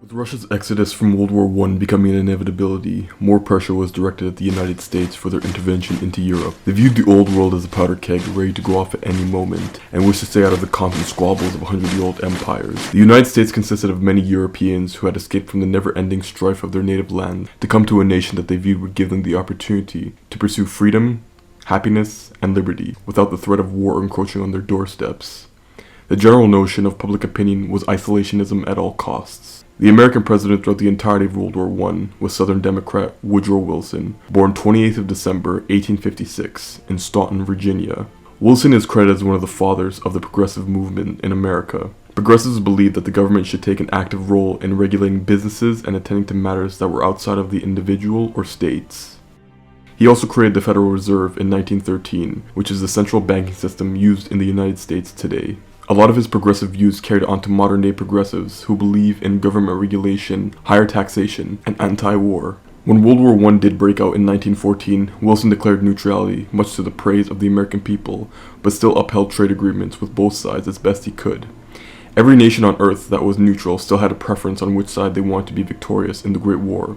With Russia's exodus from World War I becoming an inevitability, more pressure was directed at the United States for their intervention into Europe. They viewed the old world as a powder keg ready to go off at any moment, and wished to stay out of the constant squabbles of 100-year-old empires. The United States consisted of many Europeans who had escaped from the never-ending strife of their native land to come to a nation that they viewed would give them the opportunity to pursue freedom, happiness, and liberty without the threat of war encroaching on their doorsteps. The general notion of public opinion was isolationism at all costs. The American president throughout the entirety of World War I was Southern Democrat Woodrow Wilson, born 28th of December 1856 in Staunton, Virginia. Wilson is credited as one of the fathers of the progressive movement in America. Progressives believed that the government should take an active role in regulating businesses and attending to matters that were outside of the individual or states. He also created the Federal Reserve in 1913, which is the central banking system used in the United States today. A lot of his progressive views carried on to modern-day progressives who believe in government regulation, higher taxation, and anti-war. When World War I did break out in 1914, Wilson declared neutrality, much to the praise of the American people, but still upheld trade agreements with both sides as best he could. Every nation on Earth that was neutral still had a preference on which side they wanted to be victorious in the Great War.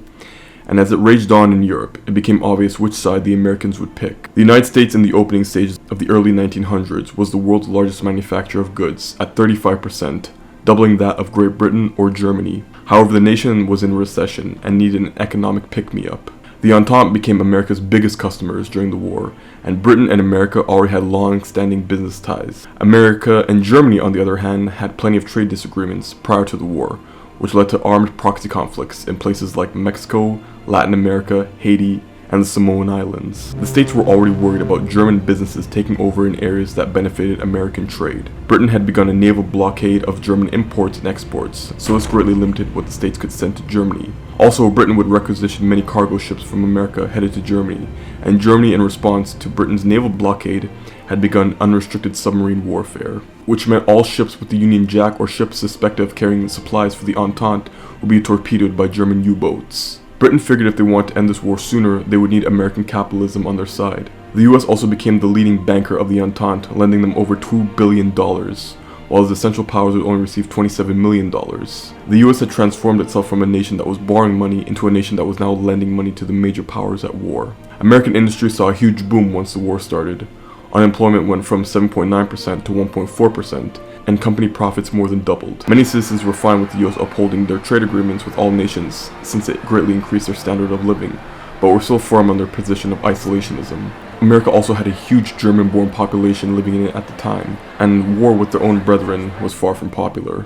And as it raged on in Europe, it became obvious which side the Americans would pick. The United States in the opening stages of the early 1900s was the world's largest manufacturer of goods at 35%, doubling that of Great Britain or Germany. However, the nation was in recession and needed an economic pick-me-up. The Entente became America's biggest customers during the war, and Britain and America already had long-standing business ties. America and Germany, on the other hand, had plenty of trade disagreements prior to the war, which led to armed proxy conflicts in places like Mexico, Latin America, Haiti, and the Samoan Islands. The states were already worried about German businesses taking over in areas that benefited American trade. Britain had begun a naval blockade of German imports and exports, so this greatly limited what the states could send to Germany. Also, Britain would requisition many cargo ships from America headed to Germany, and Germany, in response to Britain's naval blockade, had begun unrestricted submarine warfare, which meant all ships with the Union Jack or ships suspected of carrying supplies for the Entente would be torpedoed by German U-boats. Britain figured if they wanted to end this war sooner, they would need American capitalism on their side. The US also became the leading banker of the Entente, lending them over $2 billion, while the Central Powers would only receive $27 million. The US had transformed itself from a nation that was borrowing money into a nation that was now lending money to the major powers at war. American industry saw a huge boom once the war started. Unemployment went from 7.9% to 1.4%, and company profits more than doubled. Many citizens were fine with the US upholding their trade agreements with all nations, since it greatly increased their standard of living, but were still firm on their position of isolationism. America also had a huge German-born population living in it at the time, and war with their own brethren was far from popular.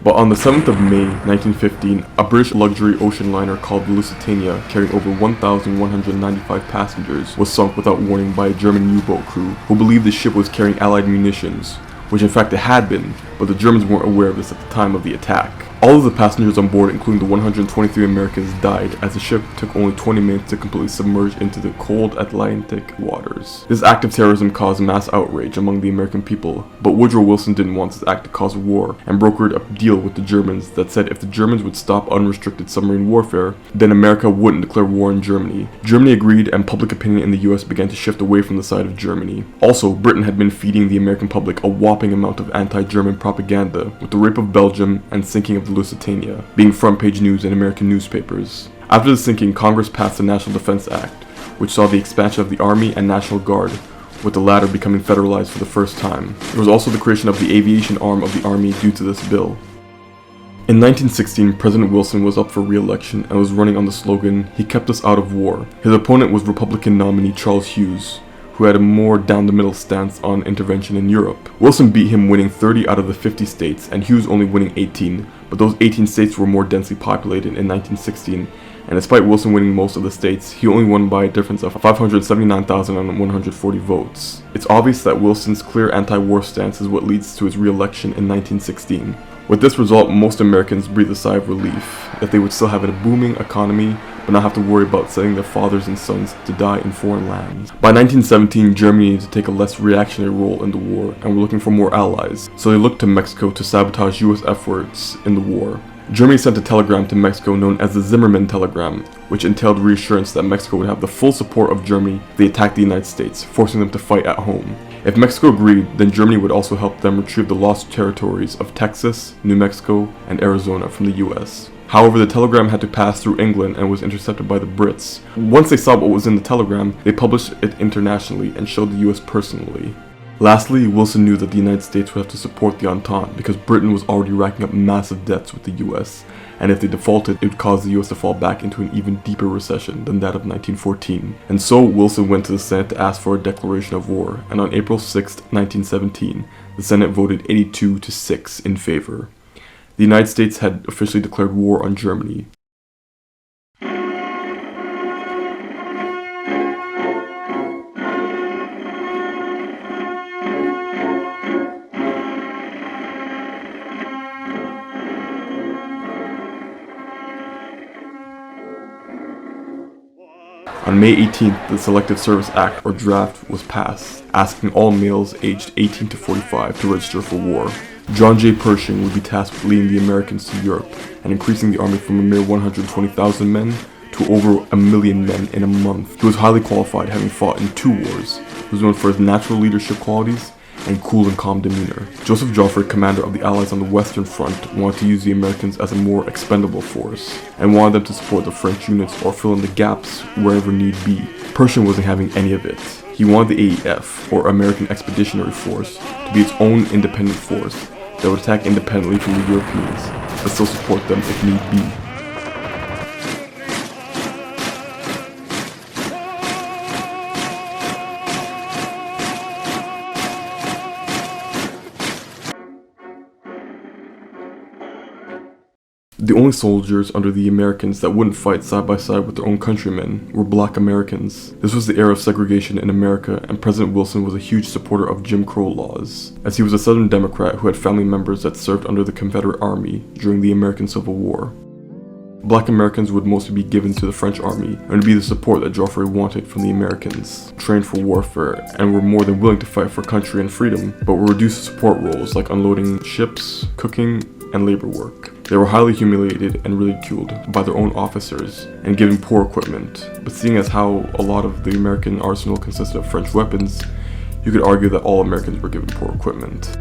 But on the 7th of May, 1915, a British luxury ocean liner called the Lusitania, carrying over 1,195 passengers, was sunk without warning by a German U-boat crew who believed the ship was carrying Allied munitions, which in fact it had been, but the Germans weren't aware of this at the time of the attack. All of the passengers on board, including the 123 Americans, died as the ship took only 20 minutes to completely submerge into the cold Atlantic waters. This act of terrorism caused mass outrage among the American people, but Woodrow Wilson didn't want this act to cause war, and brokered a deal with the Germans that said if the Germans would stop unrestricted submarine warfare, then America wouldn't declare war on Germany. Germany agreed, and public opinion in the US began to shift away from the side of Germany. Also, Britain had been feeding the American public a whopping amount of anti-German propaganda, with the rape of Belgium and sinking of the Lusitania being front-page news in American newspapers. After the sinking, Congress passed the National Defense Act, which saw the expansion of the Army and National Guard, with the latter becoming federalized for the first time. There was also the creation of the aviation arm of the Army due to this bill. In 1916, President Wilson was up for re-election and was running on the slogan, "He kept us out of war." His opponent was Republican nominee Charles Hughes, who had a more down-the-middle stance on intervention in Europe. Wilson beat him, winning 30 out of the 50 states, and Hughes only winning 18, but those 18 states were more densely populated in 1916, and despite Wilson winning most of the states, he only won by a difference of 579,140 votes. It's obvious that Wilson's clear anti-war stance is what leads to his re-election in 1916. With this result, most Americans breathed a sigh of relief that they would still have a booming economy, but not have to worry about sending their fathers and sons to die in foreign lands. By 1917, Germany needed to take a less reactionary role in the war, and were looking for more allies, so they looked to Mexico to sabotage US efforts in the war. Germany sent a telegram to Mexico known as the Zimmermann Telegram, which entailed reassurance that Mexico would have the full support of Germany if they attacked the United States, forcing them to fight at home. If Mexico agreed, then Germany would also help them retrieve the lost territories of Texas, New Mexico, and Arizona from the US. However, the telegram had to pass through England and was intercepted by the Brits. Once they saw what was in the telegram, they published it internationally and showed the US personally. Lastly, Wilson knew that the United States would have to support the Entente because Britain was already racking up massive debts with the US, and if they defaulted, it would cause the US to fall back into an even deeper recession than that of 1914. And so Wilson went to the Senate to ask for a declaration of war, and on April 6, 1917, the Senate voted 82-6 in favor. The United States had officially declared war on Germany. On May 18th, the Selective Service Act, or draft, was passed, asking all males aged 18 to 45 to register for war. John J. Pershing would be tasked with leading the Americans to Europe and increasing the army from a mere 120,000 men to over 1 million men in a month. He was highly qualified, having fought in 2 wars. He was known for his natural leadership qualities and cool and calm demeanor. Joseph Joffre, commander of the Allies on the Western Front, wanted to use the Americans as a more expendable force, and wanted them to support the French units or fill in the gaps wherever need be. Pershing wasn't having any of it. He wanted the AEF, or American Expeditionary Force, to be its own independent force that would attack independently from the Europeans, but still support them if need be. The only soldiers under the Americans that wouldn't fight side by side with their own countrymen were black Americans. This was the era of segregation in America, and President Wilson was a huge supporter of Jim Crow laws, as he was a Southern Democrat who had family members that served under the Confederate Army during the American Civil War. Black Americans would mostly be given to the French army and would be the support that Joffre wanted from the Americans, trained for warfare and were more than willing to fight for country and freedom, but were reduced to support roles like unloading ships, cooking, and labor work. They were highly humiliated and ridiculed by their own officers and given poor equipment, but seeing as how a lot of the American arsenal consisted of French weapons, you could argue that all Americans were given poor equipment.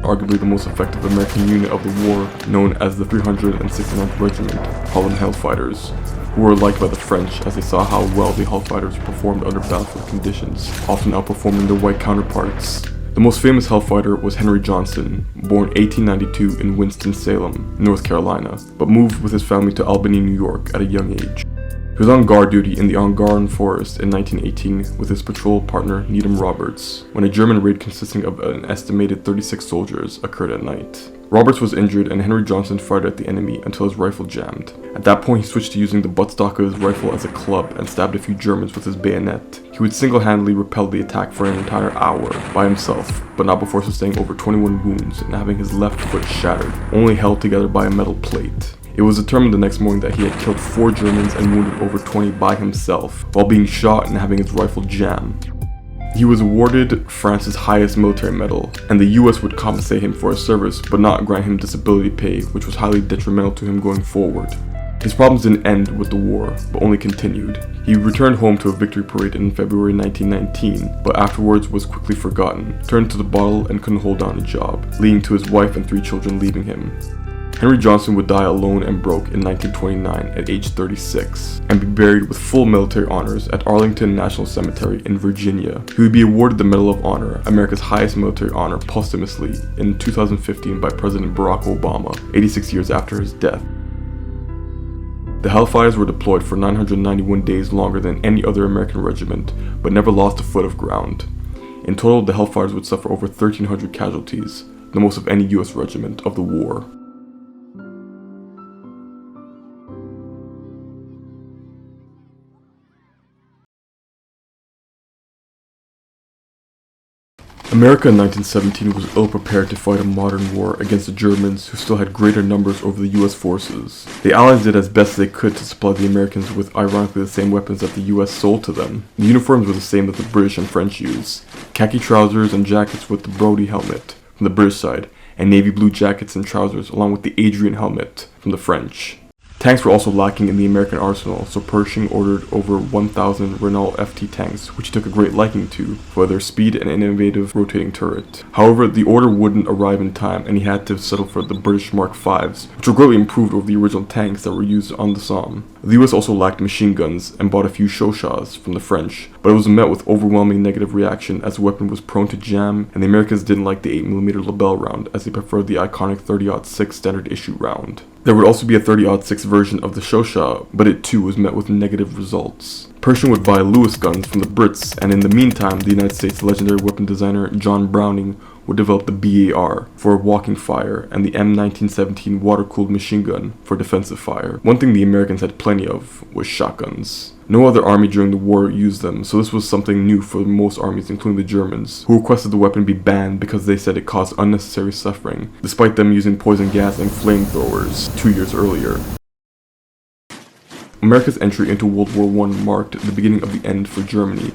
Arguably the most effective American unit of the war, known as the 369th Regiment, Holland Hellfighters, who were liked by the French as they saw how well the Hellfighters performed under battlefield conditions, often outperforming their white counterparts. The most famous Hellfighter was Henry Johnson, born 1892 in Winston-Salem, North Carolina, but moved with his family to Albany, New York at a young age. He was on guard duty in the Ungarn Forest in 1918 with his patrol partner Needham Roberts, when a German raid consisting of an estimated 36 soldiers occurred at night. Roberts was injured and Henry Johnson fired at the enemy until his rifle jammed. At that point he switched to using the buttstock of his rifle as a club and stabbed a few Germans with his bayonet. He would single-handedly repel the attack for an entire hour by himself, but not before sustaining over 21 wounds and having his left foot shattered, only held together by a metal plate. It was determined the next morning that he had killed 4 Germans and wounded over 20 by himself, while being shot and having his rifle jammed. He was awarded France's highest military medal, and the US would compensate him for his service but not grant him disability pay, which was highly detrimental to him going forward. His problems didn't end with the war, but only continued. He returned home to a victory parade in February 1919, but afterwards was quickly forgotten, turned to the bottle and couldn't hold down a job, leading to his wife and 3 children leaving him. Henry Johnson would die alone and broke in 1929 at age 36, and be buried with full military honors at Arlington National Cemetery in Virginia. He would be awarded the Medal of Honor, America's highest military honor, posthumously in 2015 by President Barack Obama, 86 years after his death. The Hellfighters were deployed for 991 days longer than any other American regiment, but never lost a foot of ground. In total, the Hellfighters would suffer over 1,300 casualties, the most of any US regiment of the war. America in 1917 was ill-prepared to fight a modern war against the Germans, who still had greater numbers over the US forces. The Allies did as best they could to supply the Americans with ironically the same weapons that the US sold to them. The uniforms were the same that the British and French used: khaki trousers and jackets with the Brodie helmet from the British side, and navy blue jackets and trousers along with the Adrian helmet from the French. Tanks were also lacking in the American arsenal, so Pershing ordered over 1,000 Reinald FT tanks, which he took a great liking to for their speed and innovative rotating turret. However, the order wouldn't arrive in time, and he had to settle for the British Mark Vs, which were greatly improved over the original tanks that were used on the Somme. The US also lacked machine guns and bought a few Soars from the French, but it was met with overwhelming negative reaction as the weapon was prone to jam, and the Americans didn't like the 8mm Lebel round as they preferred the iconic 30-06 standard issue round. There would also be a 30-06 version of the Shosha, but it too was met with negative results. Pershing would buy Lewis guns from the Brits, and in the meantime, the United States legendary weapon designer John Browning would develop the BAR for walking fire and the M1917 water-cooled machine gun for defensive fire. One thing the Americans had plenty of was shotguns. No other army during the war used them, so this was something new for most armies, including the Germans, who requested the weapon be banned because they said it caused unnecessary suffering, despite them using poison gas and flamethrowers 2 years earlier. America's entry into World War I marked the beginning of the end for Germany.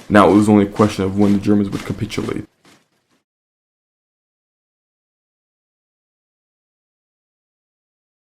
Now it was only a question of when the Germans would capitulate.